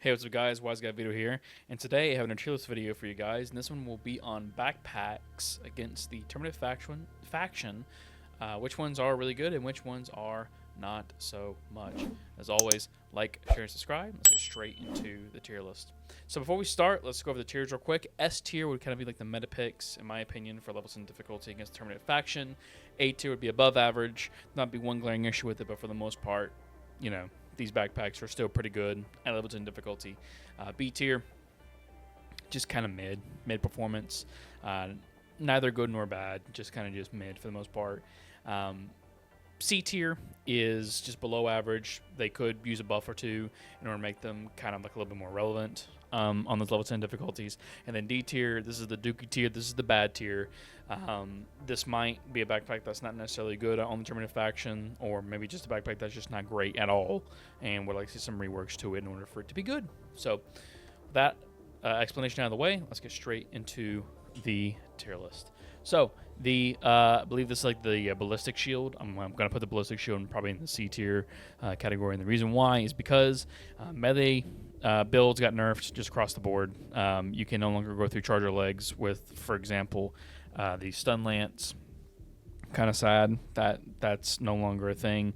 Hey, what's up guys, WiseGuyVito here, and today I have an tier list video for you guys, and this one will be on backpacks against the Terminid faction, which ones are really good and which ones are not so much. As always, like, share, and subscribe. Let's get straight into the tier list. So before we start, let's go over the tiers real quick. S tier would kind of be like the meta picks, in my opinion, for levels and difficulty against the Terminid faction. A tier would be above average, not be one glaring issue with it, but for the most part, you know, these backpacks are still pretty good at levels and difficulty. B tier, just kind of mid performance. Neither good nor bad, just kind of just mid for the most part. C tier is just below average. They could use a buff or two in order to make them kind of like a little bit more relevant on those level 10 difficulties. And then D tier, this is the Dookie tier. This is the bad tier. This might be a backpack that's not necessarily good on the Terminid faction, or maybe just a backpack that's just not great at all, and would like to see some reworks to it in order for it to be good. So that explanation out of the way, let's get straight into the tier list. So I believe this is like the ballistic shield. I'm going to put the ballistic shield probably in the C tier category, and the reason why is because melee builds got nerfed just across the board. You can no longer go through charger legs with, for example, the stun lance. Kind of sad that that's no longer a thing.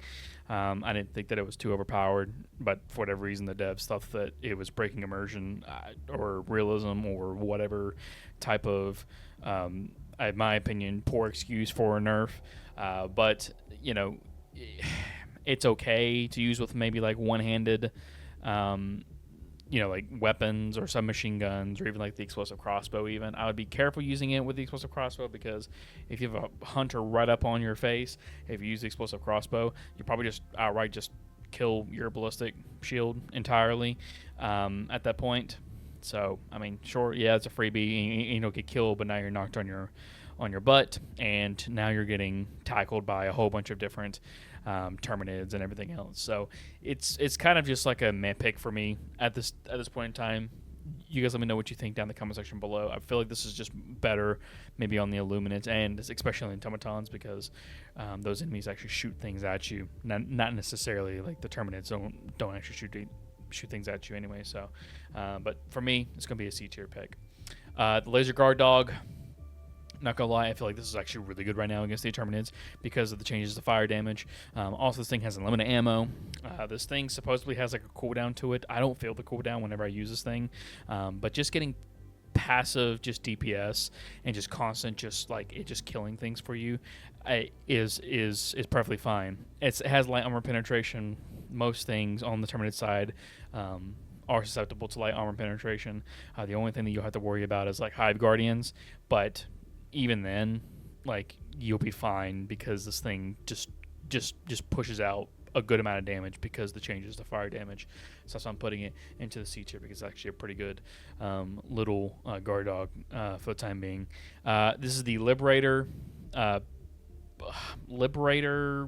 I didn't think that it was too overpowered, but for whatever reason, the devs thought that it was breaking immersion or realism or whatever type of, in my opinion, poor excuse for a nerf. But, you know, it's okay to use with maybe like one-handed, you know, like weapons or submachine guns, or even like the explosive crossbow even. I would be careful using it with the explosive crossbow, because if you have a hunter right up on your face, if you use the explosive crossbow, you probably just outright just kill your ballistic shield entirely at that point. So, I mean, sure, yeah, it's a freebie. You don't get killed, but now you're knocked on your butt, and now you're getting tackled by a whole bunch of different Terminids and everything else. So it's kind of just like a meh pick for me at this point in time. You guys let me know what you think down in the comment section below. I feel like this is just better maybe on the Illuminates, and especially on the automatons, because those enemies actually shoot things at you. Not necessarily like the Terminids don't actually shoot things at you anyway. So, but for me, it's going to be a C tier pick. The Laser Guard Dog. Not gonna lie, I feel like this is actually really good right now against the Terminids because of the changes to fire damage. Also, this thing has unlimited ammo. This thing supposedly has like a cooldown to it. I don't feel the cooldown whenever I use this thing, but just getting passive, just DPS and just constant, just like it just killing things for you, is perfectly fine. It has light armor penetration. Most things on the Terminid side are susceptible to light armor penetration. The only thing that you'll have to worry about is like Hive Guardians, but even then, like, you'll be fine, because this thing just pushes out a good amount of damage because the changes to fire damage. So that's why I'm putting it into the C tier, because it's actually a pretty good little guard dog for the time being. This is the Liberator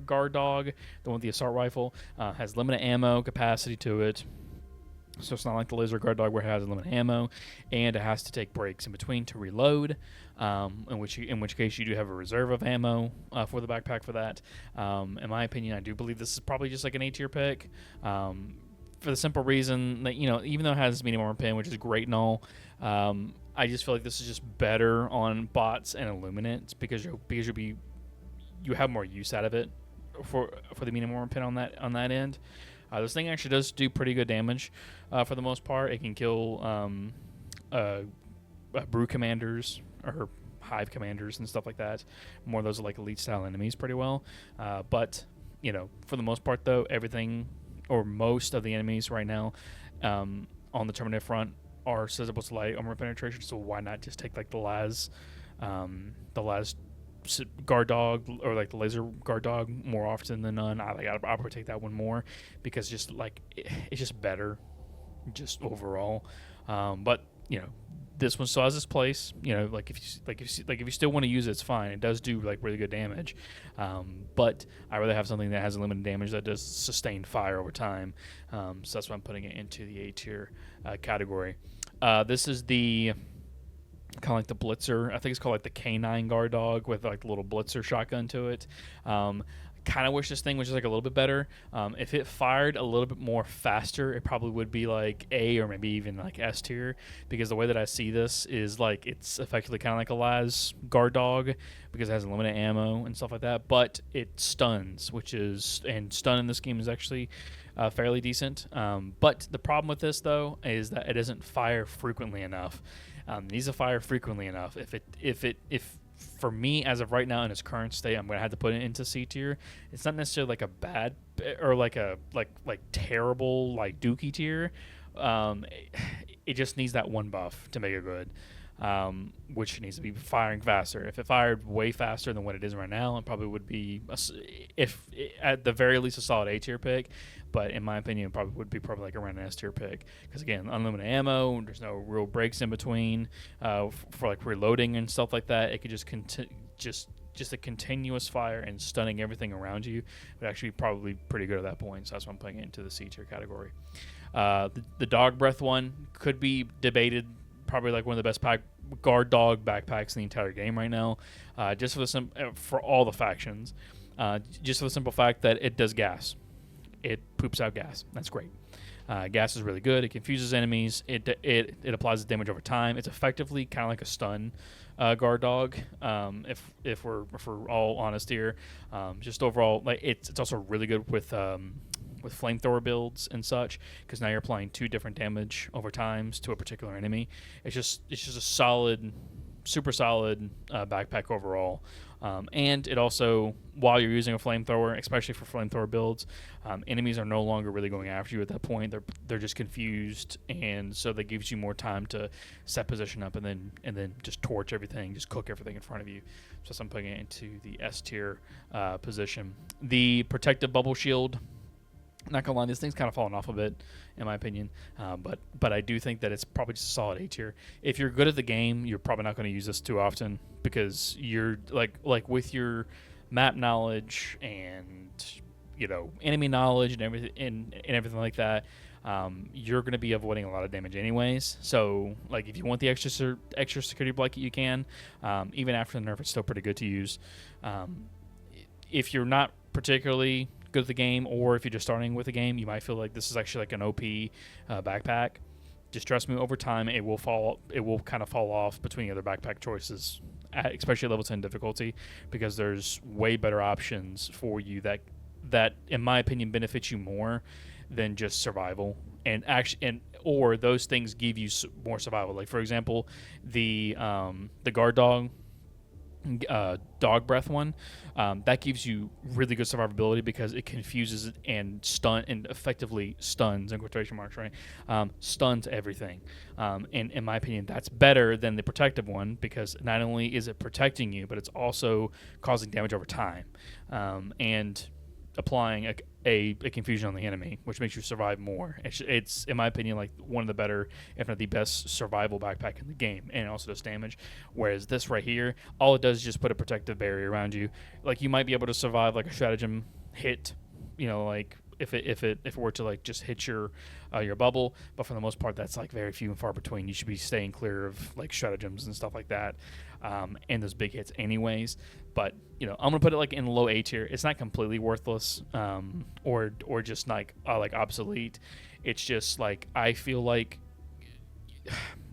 guard dog, the one with the assault rifle. Has limited ammo capacity to it. So it's not like the Laser Guard Dog where it has limited ammo, and it has to take breaks in between to reload, in which case you do have a reserve of ammo for the backpack for that. In my opinion, I do believe this is probably just like an A tier pick, for the simple reason that, you know, even though it has medium armor pen, which is great and all, I just feel like this is just better on bots and Illuminates, because you have more use out of it for the medium armor pen on that end. This thing actually does do pretty good damage for the most part. It can kill brew commanders or hive commanders and stuff like that. More of those are like elite style enemies pretty well. But, you know, for the most part though, everything or most of the enemies right now on the Terminid front are susceptible to light armor penetration. So why not just take like the last guard dog, or like the Laser Guard Dog, more often than none. I'll probably take that one more, because just like it's just better just overall. But, you know, this one still has its place. You know, like if you still want to use it, it's fine. It does do like really good damage, but I rather have something that has a limited damage that does sustained fire over time. So that's why I'm putting it into the A tier category. This is the kind of like the Blitzer. I think it's called like the K9 Guard Dog, with like the little Blitzer shotgun to it. kind of wish this thing was just like a little bit better. If it fired a little bit more faster, it probably would be like A or maybe even like S tier, because the way that I see this is like it's effectively kind of like a Laz guard dog because it has unlimited ammo and stuff like that, but it stuns, and stun in this game is actually fairly decent. But the problem with this though is that it doesn't fire frequently enough. It needs to fire frequently enough. If for me, as of right now in its current state, I'm gonna have to put it into C tier. It's not necessarily like a bad or like a terrible like Dookie tier. It just needs that one buff to make it good, which needs to be firing faster. If it fired way faster than what it is right now, it probably would be, if at the very least, a solid A tier pick. But in my opinion, it probably would be like around an S tier pick, because again, unlimited ammo, there's no real breaks in between for like reloading and stuff like that. It could just a continuous fire and stunning everything around you would actually be probably pretty good at that point. So that's why I'm putting it into the C tier category. The dog breath one could be debated. Probably like one of the best guard dog backpacks in the entire game right now, just for all the factions. Just for the simple fact that it does gas. It poops out gas. That's great. Gas is really good. It confuses enemies. It applies damage over time. It's effectively kind of like a stun guard dog. If we're all honest here, just overall, like it's also really good with flamethrower builds and such, because now you're applying 2 different damage over times to a particular enemy. It's just a solid, super solid backpack overall. And it also, while you're using a flamethrower, especially for flamethrower builds, enemies are no longer really going after you at that point. They're just confused, and so that gives you more time to set position up and then just torch everything, just cook everything in front of you. So I'm putting it into the S tier position. The protective bubble shield, not gonna lie, this thing's kind of fallen off a bit, in my opinion. But I do think that it's probably just a solid A tier. If you're good at the game, you're probably not going to use this too often, because you're like with your map knowledge and enemy knowledge and everything like that. You're going to be avoiding a lot of damage anyways. So like if you want the extra security blanket, you can. Even after the nerf, it's still pretty good to use. If you're not particularly good at the game, or if you're just starting with the game, you might feel like this is actually like an OP backpack. Just trust me, over time it will kind of fall off between other backpack choices, especially at level 10 difficulty, because there's way better options for you that in my opinion benefits you more than just survival, or those things give you more survival. Like for example, the guard dog dog breath one, that gives you really good survivability because it confuses and effectively stuns, in quotation marks, right? Stuns everything. And in my opinion, that's better than the protective one, because not only is it protecting you, but it's also causing damage over time, and applying a confusion on the enemy, which makes you survive more. It's in my opinion like one of the better, if not the best, survival backpack in the game, and it also does damage. Whereas this right here, all it does is just put a protective barrier around you. Like you might be able to survive like a stratagem hit, like if it were to like just hit your bubble, but for the most part that's like very few and far between. You should be staying clear of like stratagems and stuff like that, and those big hits anyways. But I'm gonna put it like in low A tier. It's not completely worthless, or just like obsolete. It's just like I feel like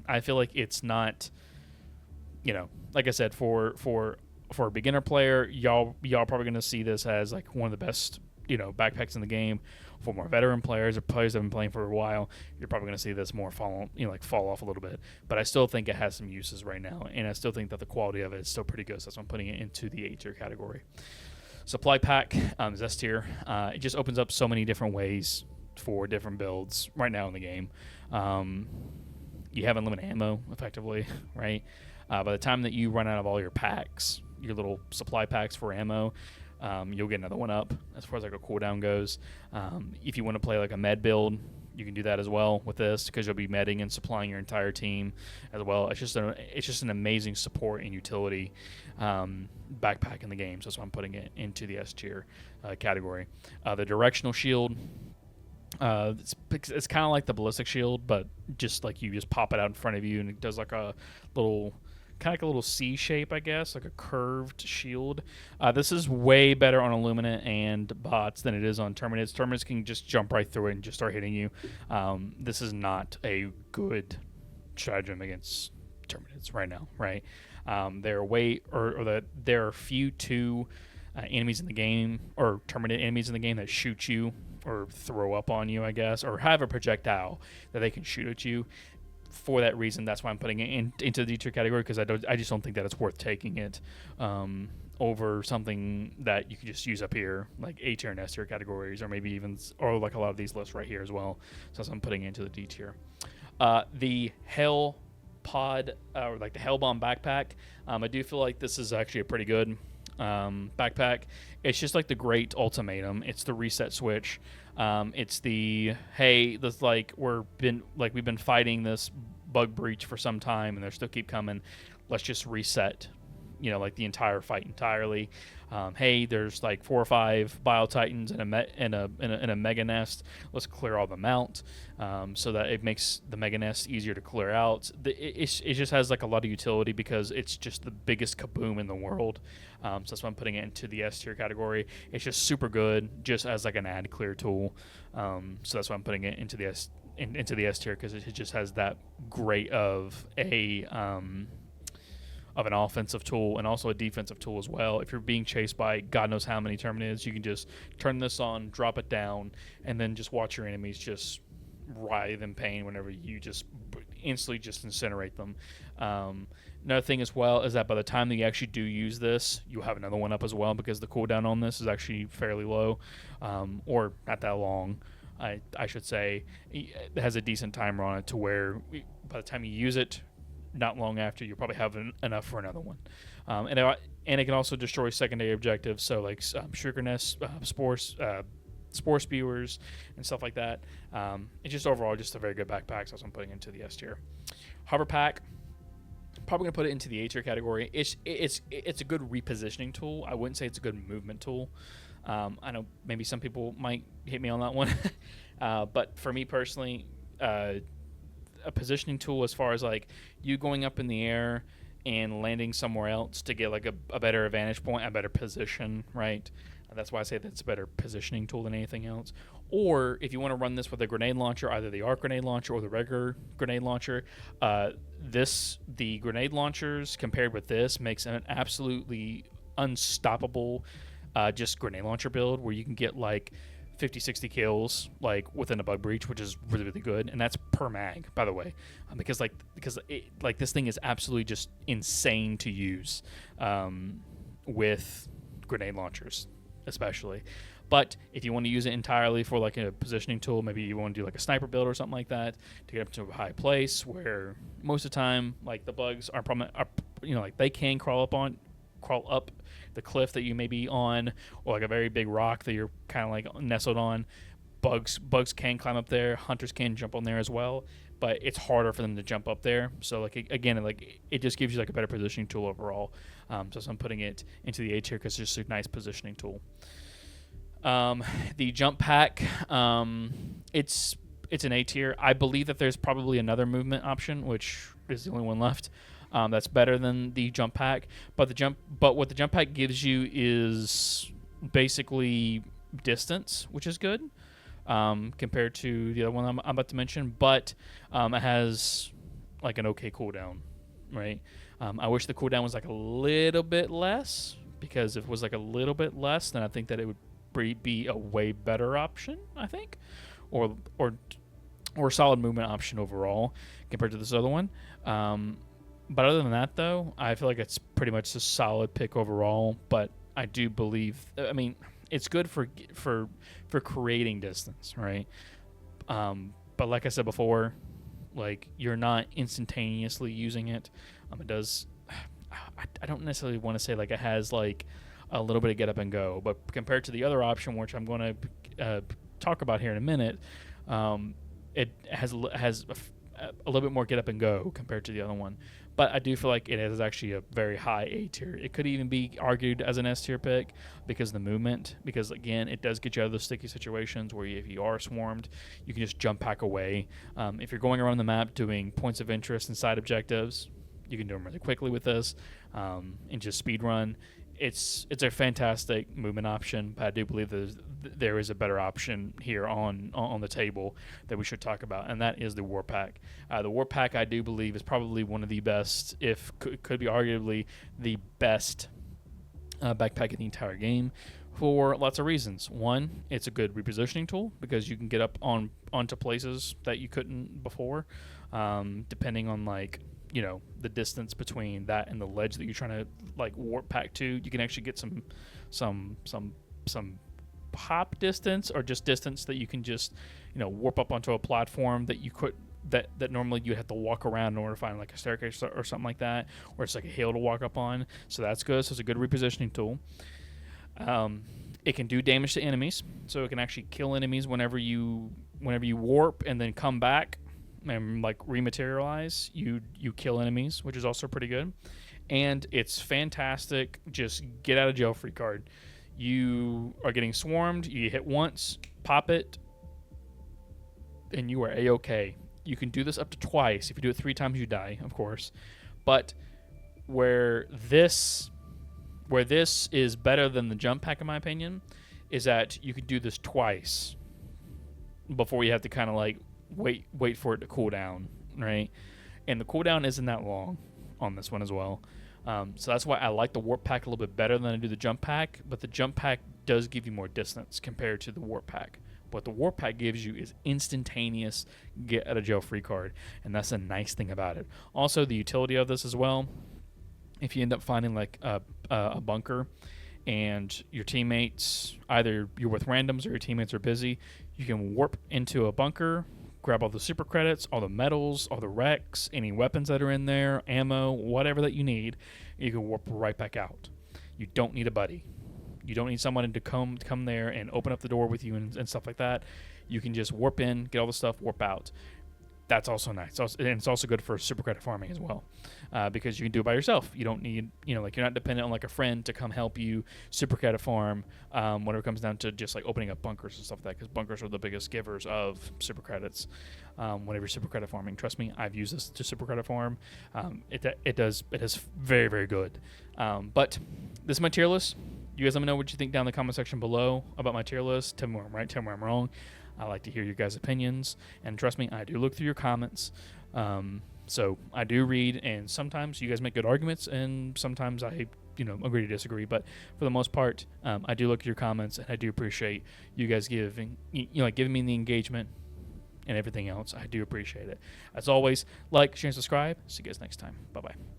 it's not, like I said, for a beginner player, y'all probably gonna see this as like one of the best backpacks in the game. For more veteran players or players that have been playing for a while, you're probably going to see this more fall off a little bit. But I still think it has some uses right now, and I still think that the quality of it is still pretty good. So that's why I'm putting it into the A tier category. Supply pack is S tier. It just opens up so many different ways for different builds right now in the game. You have unlimited ammo, effectively, right? By the time that you run out of all your packs, your little supply packs for ammo, you'll get another one up as far as like a cooldown goes. If you want to play like a med build, you can do that as well with this, because you'll be medding and supplying your entire team as well. It's just an amazing support and utility backpack in the game. So that's why I'm putting it into the S tier category. The directional shield, it's kind of like the ballistic shield, but just like you just pop it out in front of you, and it does like a little kind of like a little C shape, I guess, like a curved shield. This is way better on Illuminate and bots than it is on Terminids. Terminids can just jump right through it and just start hitting you. This is not a good stratagem against Terminids right now, right? There are few two enemies in the game, or Terminid enemies in the game, that shoot you or throw up on you, I guess, or have a projectile that they can shoot at you. For that reason, that's why I'm putting it into the D tier category, because I just don't think that it's worth taking it over something that you can just use up here, like A tier and S tier categories, or maybe even, or like a lot of these lists right here as well. So I'm putting it into the D tier. The Hell Pod, or like the Hellbomb backpack, I do feel like this is actually a pretty good backpack. It's just like the great ultimatum. It's the reset switch. It's the, hey, this, like, we've been fighting this bug breach for some time and they still keep coming. Let's just reset, like the entire fight entirely. Hey, there's like 4 or 5 Bile Titans in a mega nest. Let's clear all them out, so that it makes the mega nest easier to clear out. It just has like a lot of utility because it's just the biggest kaboom in the world. So that's why I'm putting it into the S tier category. It's just super good, just as like an ad clear tool. So that's why I'm putting it into the S tier, because it just has that great of an offensive tool and also a defensive tool as well. If you're being chased by God knows how many Terminids, you can just turn this on, drop it down, and then just watch your enemies just writhe in pain whenever you just instantly just incinerate them. Another thing as well is that by the time that you actually do use this, you'll have another one up as well, because the cooldown on this is actually fairly low, or not that long. I should say it has a decent timer on it to where by the time you use it, not long after, you'll probably have enough for another one. And it can also destroy secondary objectives, so like sugar nests, spore spewers, and stuff like that. It's just overall just a very good backpack, so I'm putting it into the S tier. Hover pack, probably gonna put it into the A tier category. It's a good repositioning tool. I wouldn't say it's a good movement tool. I know maybe some people might hit me on that one, but for me personally, a positioning tool as far as like you going up in the air and landing somewhere else to get like a better vantage point, a better position, right? That's why I say that's a better positioning tool than anything else. Or if you want to run this with a grenade launcher, either the arc grenade launcher or the regular grenade launcher, the grenade launchers compared with this makes an absolutely unstoppable just grenade launcher build where you can get like 50-60 kills like within a bug breach, which is really, really good, and that's per mag, by the way, because this thing is absolutely just insane to use with grenade launchers especially. But if you want to use it entirely for like a positioning tool, maybe you want to do like a sniper build or something like that to get up to a high place where most of the time like the bugs are like they can crawl up the cliff that you may be on, or like a very big rock that you're kind of like nestled on. Bugs can climb up there. Hunters can jump on there as well, but it's harder for them to jump up there. So like again, like it just gives you like a better positioning tool overall. So I'm putting it into the A tier because it's just a nice positioning tool. The jump pack, it's an A tier. I believe that there's probably another movement option, which is the only one left. That's better than the jump pack, but what the jump pack gives you is basically distance, which is good compared to the other one I'm about to mention. But it has like an okay cooldown, right? I wish the cooldown was like a little bit less, because if it was like a little bit less, then I think that it would be a way better option, I think, or solid movement option overall compared to this other one. But other than that, though, I feel like it's pretty much a solid pick overall. But I do believe, I mean, it's good for creating distance, right? But like I said before, like you're not instantaneously using it. It does. I don't necessarily want to say like it has like a little bit of get up and go, but compared to the other option, which I'm going to talk about here in a minute, it has a little bit more get up and go compared to the other one. But I do feel like it is actually a very high A tier. It could even be argued as an S tier pick because of the movement. Because again, it does get you out of those sticky situations where if you are swarmed, you can just jump pack away. If you're going around the map doing points of interest and side objectives, You can do them really quickly with this, and just speed run. It's a fantastic movement option, but I do believe there is a better option here on the table that we should talk about, and that is the War Pack. The War Pack, I do believe, is probably one of the best, if could be arguably the best backpack in the entire game, for lots of reasons. One, it's a good repositioning tool because you can get up onto places that you couldn't before, depending on the distance between that and the ledge that you're trying to warp pack to. You can actually get some hop distance, or just distance that you can just warp up onto a platform that you could that normally you have to walk around in order to find like a staircase or something like that, or it's like a hill to walk up on. So that's good. So it's a good repositioning tool. It can do damage to enemies, so it can actually kill enemies whenever you warp and then come back and rematerialize. You kill enemies, which is also pretty good. And it's fantastic. Just get out of jail free card. You are getting swarmed. You hit once, pop it, and you are a-okay. You can do this up to twice. If you do it 3 times, you die, of course. But where this is better than the jump pack, in my opinion, is that you can do this twice before you have to kind of wait for it to cool down, right? And the cooldown isn't that long on this one as well. So that's why I like the warp pack a little bit better than I do the jump pack. But the jump pack does give you more distance compared to the warp pack. What the warp pack gives you is instantaneous get out of jail free card, and that's a nice thing about it. Also, the utility of this as well. If you end up finding a bunker and your teammates, either you're with randoms or your teammates are busy, you can warp into a bunker, grab all the super credits, all the medals, all the wrecks, any weapons that are in there, ammo, whatever that you need, you can warp right back out. You don't need a buddy. You don't need someone to come there and open up the door with you and stuff like that. You can just warp in, get all the stuff, warp out. That's also nice. And it's also good for super credit farming as well, because you can do it by yourself. You don't need, you're not dependent on a friend to come help you super credit farm when it comes down to just opening up bunkers and stuff like that, because bunkers are the biggest givers of super credits whenever you're super credit farming. Trust me, I've used this to super credit farm. It is very, very good. But this is my tier list. You guys let me know what you think down in the comment section below about my tier list. Tell me where I'm right, tell me where I'm wrong. I like to hear your guys' opinions, and trust me, I do look through your comments. So I do read, and sometimes you guys make good arguments, and sometimes I, agree to disagree. But for the most part, I do look at your comments, and I do appreciate you guys giving me the engagement and everything else. I do appreciate it. As always, like, share, and subscribe. See you guys next time. Bye-bye.